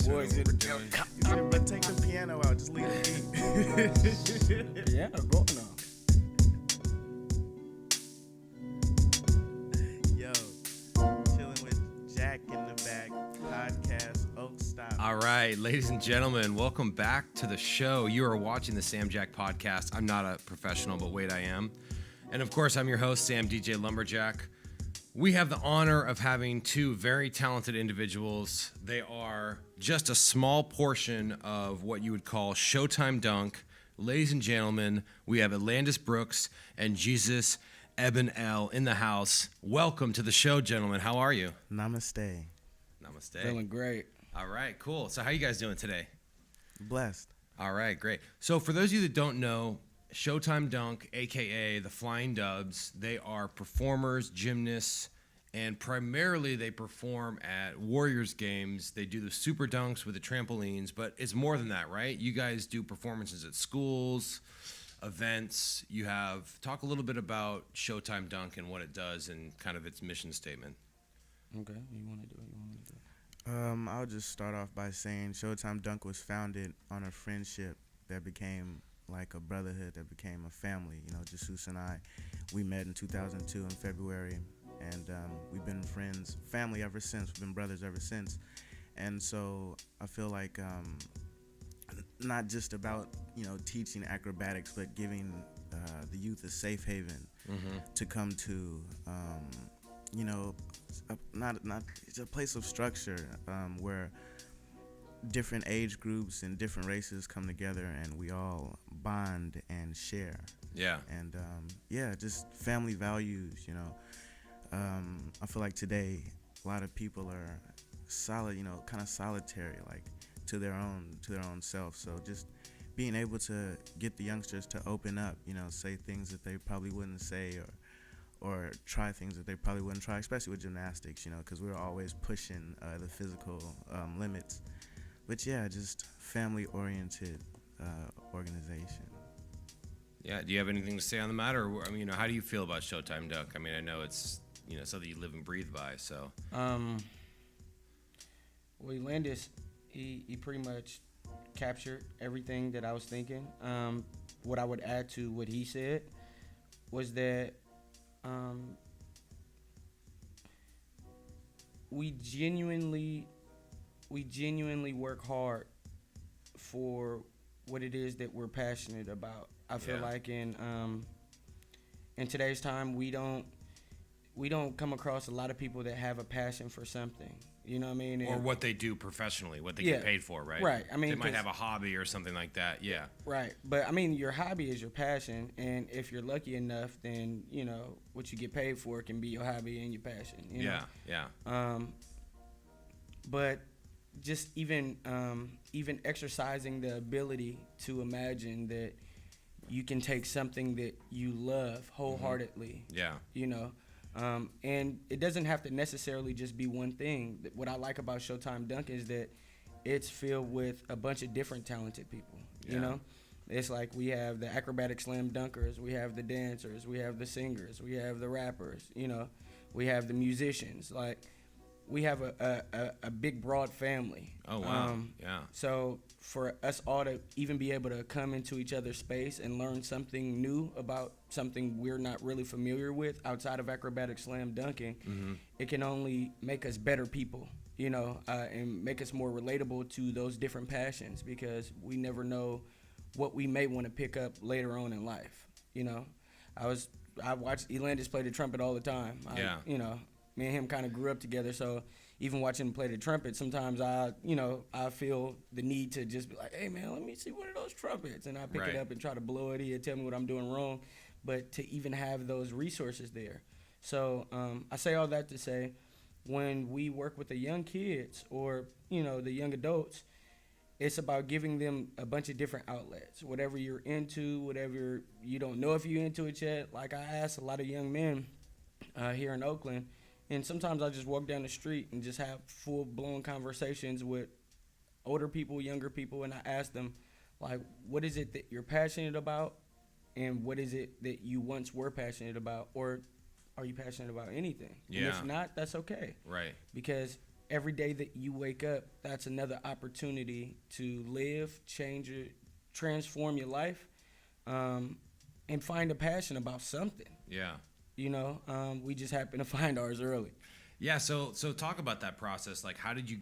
boys what in we're the doing. building. But take the piano out, just leave the beat. Piano going on. Yo, chilling with Jack in the back, podcast, Oak Stop. All right, ladies and gentlemen, welcome back to the show. You are watching the Sam Jack podcast. I'm not a professional, but wait, I am. And of course, I'm your host, Sam DJ Lumberjack. We have the honor of having two very talented individuals. They are just a small portion of what you would call Showtime Dunk. Ladies and gentlemen, we have Elandis Brooks and Jesus Elandis in the house. Welcome to the show, gentlemen. How are you? Namaste. Namaste. Feeling great. All right, cool. So how you guys doing today? Blessed. All right, great. So for those of you that don't know, Showtime Dunk, a.k.a. the Flying Dubs, they are performers, gymnasts, and primarily they perform at Warriors games. They do the super dunks with the trampolines, but it's more than that, right? You guys do performances at schools, events. Talk a little bit about Showtime Dunk and what it does and kind of its mission statement. Okay, you want to do it? I'll just start off by saying Showtime Dunk was founded on a friendship that became like a brotherhood, that became a family. You know, Jesus and I, we met in 2002 in February, and we've been friends, family ever since. We've been brothers ever since. And so I feel like not just about, teaching acrobatics, but giving the youth a safe haven to come to, it's a place of structure where different age groups and different races come together and we all bond and share. Yeah. And just family values, I feel like today a lot of people are kind of solitary, like to their own self. So just being able to get the youngsters to open up, say things that they probably wouldn't say, or try things that they probably wouldn't try, especially with gymnastics, because we're always pushing the physical limits. But yeah, just family-oriented organization. Yeah, do you have anything to say on the matter? I mean, how do you feel about Showtime Dunk? I mean, I know it's, something you live and breathe by, so. Well, Elandis, he pretty much captured everything that I was thinking. What I would add to what he said was that we genuinely work hard for what it is that we're passionate about. I feel like in today's time we don't come across a lot of people that have a passion for something. You know what I mean? Or what they do professionally, what they get paid for, right? Right. I mean, they might have a hobby or something like that. Yeah. Right. But I mean, your hobby is your passion, and if you're lucky enough, then what you get paid for can be your hobby and your passion. Yeah. But just even exercising the ability to imagine that you can take something that you love wholeheartedly. Yeah. And it doesn't have to necessarily just be one thing. What I like about Showtime Dunk is that it's filled with a bunch of different talented people. It's like we have the acrobatic slam dunkers, we have the dancers, we have the singers, we have the rappers, we have the musicians. Like, we have a big, broad family. Oh, wow. Yeah. So for us all to even be able to come into each other's space and learn something new about something we're not really familiar with outside of acrobatic slam dunking, it can only make us better people, and make us more relatable to those different passions, because we never know what we may want to pick up later on in life. I watched Elandis play the trumpet all the time. Me and him kind of grew up together, so even watching him play the trumpet, sometimes I feel the need to just be like, hey, man, let me see one of those trumpets. And I pick it up and try to blow it. He'll tell me what I'm doing wrong. But to even have those resources there. So I say all that to say, when we work with the young kids or, the young adults, it's about giving them a bunch of different outlets. Whatever you're into, whatever you don't know if you're into it yet. Like, I ask a lot of young men here in Oakland, and sometimes I just walk down the street and just have full-blown conversations with older people, younger people, and I ask them, like, what is it that you're passionate about, and what is it that you once were passionate about, or are you passionate about anything? Yeah. And if not, that's okay. Right. Because every day that you wake up, that's another opportunity to live, change it, transform your life, and find a passion about something. Yeah. You know, we just happen to find ours early. Yeah. So talk about that process. Like, how did you